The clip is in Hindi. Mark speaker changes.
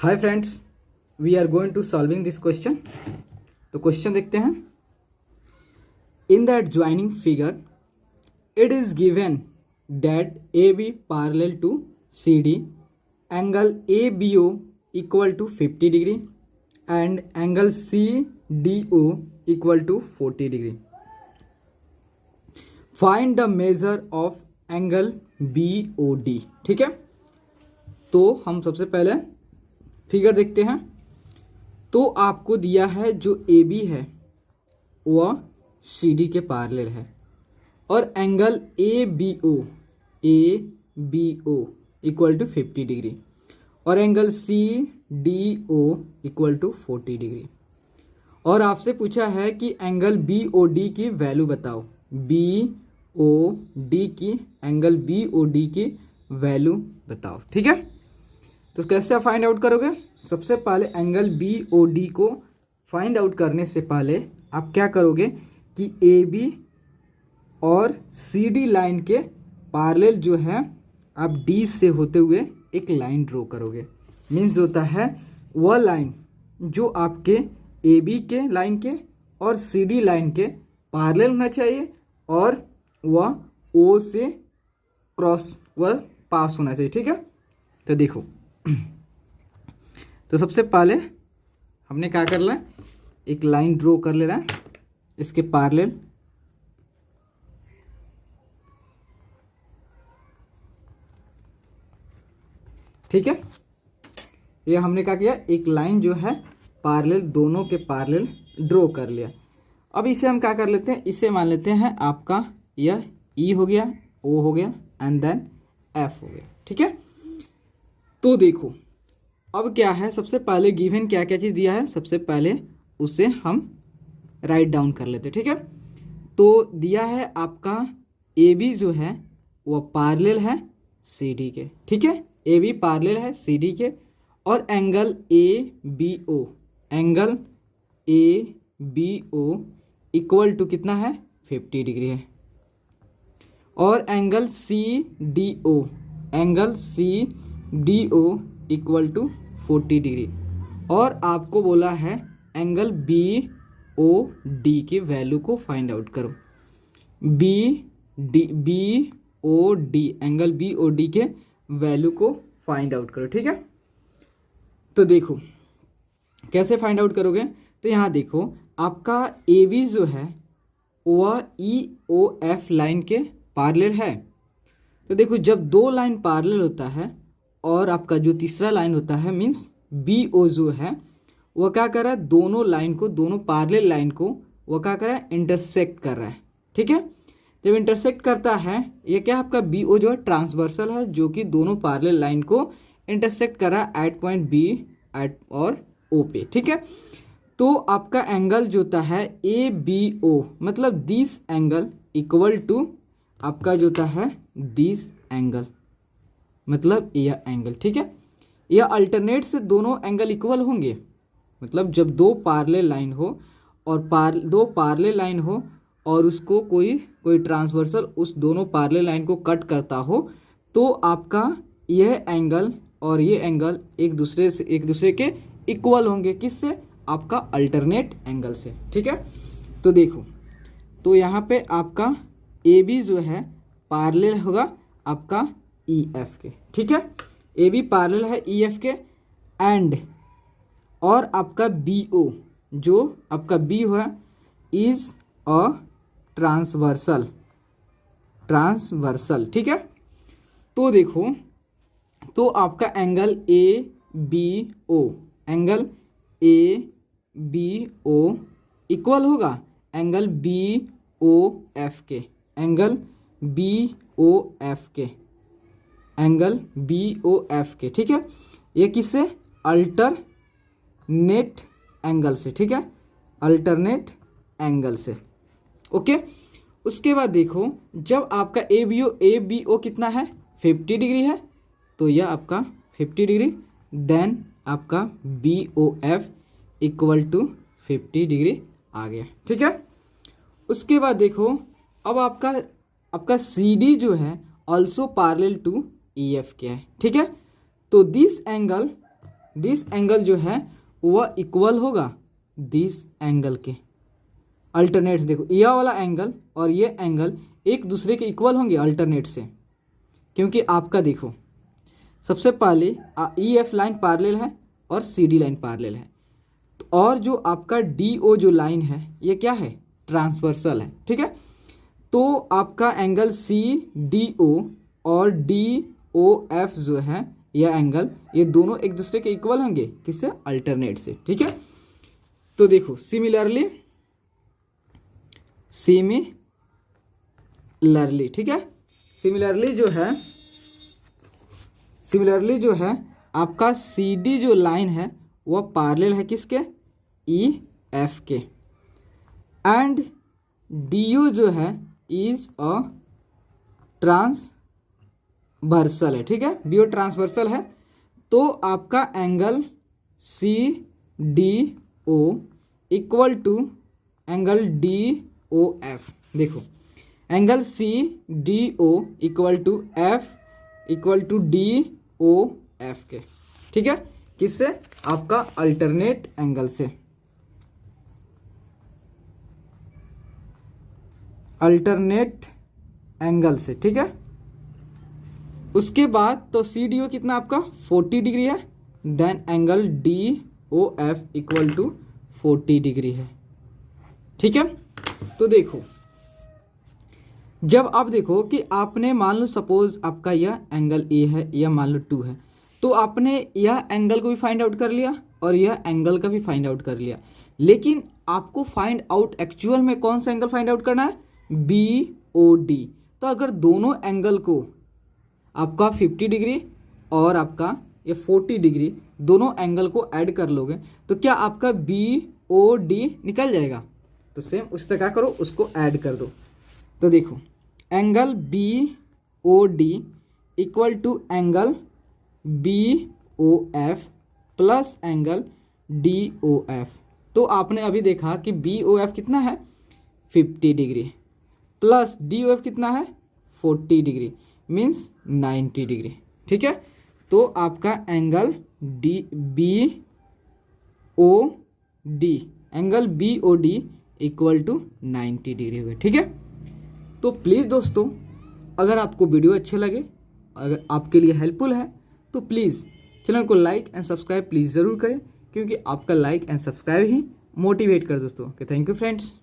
Speaker 1: Hi friends, we are going to solving this question. तो क्वेश्चन देखते हैं। In the adjoining figure it is given that A B parallel to C D, angle A B O equal to 50 degree and angle C D O equal to 40 degree. Find the measure of angle B O D. ठीक है, तो हम सबसे पहले फिगर देखते हैं। तो आपको दिया है जो ए बी है वह सी डी के पैरेलल है और angle A B O equal to 50 degree और angle C D O equal to 40 degree. और आपसे पूछा है कि एंगल बी ओ डी की वैल्यू बताओ। एंगल बी ओ डी की वैल्यू बताओ। ठीक है, तो कैसे फाइंड आउट करोगे? सबसे पहले एंगल बी ओ डी को फाइंड आउट करने से पहले आप क्या करोगे कि ए बी और सी डी लाइन के पैरेलल जो है आप डी से होते हुए एक लाइन ड्रॉ करोगे। मीन्स होता है वह लाइन जो आपके ए बी के लाइन के और सी डी लाइन के पैरेलल होना चाहिए और वह ओ से क्रॉस वह पास होना चाहिए। ठीक है, तो देखो तो सबसे पहले हमने क्या कर लिया, एक लाइन ड्रॉ कर ले रहा है इसके पैरेलल। ठीक है, ये हमने क्या किया, एक लाइन जो है पैरेलल, दोनों के पैरेलल ड्रॉ कर लिया। अब इसे हम क्या कर लेते हैं, इसे मान लेते हैं आपका यह ई हो गया, ओ हो गया एंड देन एफ हो गया। ठीक है, तो देखो अब क्या है, सबसे पहले गिवन क्या क्या चीज़ दिया है, सबसे पहले उसे हम राइट डाउन कर लेते हैं। ठीक है, तो दिया है आपका ए बी जो है वह पैरेलल है सी डी के। ठीक है, ए बी पैरेलल है सी डी के और angle A B O equal to कितना है, 50 डिग्री है। और angle C D O equal to 40 degree. और आपको बोला है एंगल बी ओ डी की वैल्यू को फाइंड आउट करो। एंगल बी ओ डी के वैल्यू को फाइंड आउट करो। ठीक है, तो देखो कैसे फाइंड आउट करोगे। तो यहाँ देखो आपका ए बी जो है वह ई ओ एफ लाइन के पैरेलल है। तो देखो जब दो लाइन पैरेलल होता है और आपका जो तीसरा लाइन होता है मीन्स बी ओ जो है वह क्या कर रहा है, दोनों लाइन को, दोनों पैरेलल लाइन को वह क्या कर रहा है, इंटरसेक्ट कर रहा है। ठीक है, जब इंटरसेक्ट करता है ये क्या आपका बी ओ जो है ट्रांसवर्सल है, जो कि दोनों पैरेलल लाइन को इंटरसेक्ट कर रहा है एट पॉइंट बी एट और ओ पे। ठीक है, तो आपका एंगल जो होता है ए बी ओ मतलब दिस एंगल इक्वल टू आपका जो होता है दिस एंगल मतलब यह एंगल। ठीक है, यह अल्टरनेट से दोनों एंगल इक्वल होंगे। मतलब जब दो पैरेलल लाइन हो और दो पैरेलल लाइन हो और उसको कोई ट्रांसवर्सल उस दोनों पैरेलल लाइन को कट करता हो तो आपका यह एंगल और ये एंगल एक दूसरे के इक्वल होंगे। किससे? आपका अल्टरनेट एंगल से। ठीक है, तो देखो तो यहाँ पे आपका ए बी जो है पैरेलल होगा आपका ई एफ के। ठीक है, ए बी पैरेलल है ई एफ के एंड और आपका बी ओ जो आपका बी हुआ इज अ ट्रांसवर्सल। ठीक है, तो देखो तो आपका angle A B O equal होगा एंगल बी ओ एफ के। ठीक है, ये किससे? अल्टरनेट एंगल से। ठीक है, अल्टरनेट एंगल से। ओके, उसके बाद देखो जब आपका ए बी ओ कितना है, 50 डिग्री है, तो यह आपका 50 डिग्री देन आपका B O F equal to 50 degree आ गया। ठीक है, उसके बाद देखो अब आपका सी डी जो है also parallel to E F के है। ठीक है, तो दिस एंगल दिस एंगल जो है वह इक्वल होगा दिस एंगल के। अल्टरनेट देखो, यह वाला एंगल और ये एंगल एक दूसरे के इक्वल होंगे अल्टरनेट से, क्योंकि आपका देखो सबसे पहले ई एफ लाइन पैरेलल है और सी डी लाइन पैरेलल है, और जो आपका डी ओ जो लाइन है ये क्या है, ट्रांसवर्सल है। ठीक है, तो आपका एंगल सी डी ओ और डी ओ एफ जो है यह एंगल, ये दोनों एक दूसरे के इक्वल होंगे, किससे, अल्टरनेट से। ठीक है, तो देखो सिमिलरली, ठीक है, सिमिलरली जो है आपका सी डी जो लाइन है वह पैरेलल है किसके, ई एफ के, एंड डी ओ जो है इज अ ट्रांसवर्सल है। ठीक है, डी ओ ट्रांसवर्सल है, तो आपका angle C D O equal to angle D O F. देखो angle C D O equal to F equal to D O F के। ठीक है, किससे, आपका अल्टरनेट एंगल से, अल्टरनेट एंगल से। ठीक है, उसके बाद तो सी डी ओ कितना आपका 40 डिग्री है, then angle D O F equal to 40 degree है। ठीक है, तो देखो जब आप देखो कि आपने मान लो सपोज आपका यह एंगल ए है, यह मान लो 2 है, तो आपने यह एंगल को भी फाइंड आउट कर लिया और यह एंगल का भी फाइंड आउट कर लिया, लेकिन आपको फाइंड आउट एक्चुअल में कौन सा एंगल फाइंड आउट करना है, बी ओ डी। तो अगर दोनों एंगल को आपका 50 डिग्री और आपका ये 40 डिग्री दोनों एंगल को ऐड कर लोगे तो क्या आपका बी ओ डी निकल जाएगा। तो सेम उस तरह क्या करो, उसको ऐड कर दो। तो देखो angle B O D equal to angle B O F plus angle D O F. तो आपने अभी देखा कि बी ओ एफ कितना है 50 degree plus D O F कितना है 40 डिग्री, मीन्स 90 डिग्री। ठीक है, तो आपका angle D B O D, angle B O D equal to 90 degree हो गया। ठीक है, तो प्लीज़ दोस्तों अगर आपको वीडियो अच्छे लगे, अगर आपके लिए हेल्पफुल है, तो प्लीज़ चैनल को लाइक एंड सब्सक्राइब प्लीज़ ज़रूर करें, क्योंकि आपका like and subscribe he motivate कर दोस्तों। Okay, thank you friends.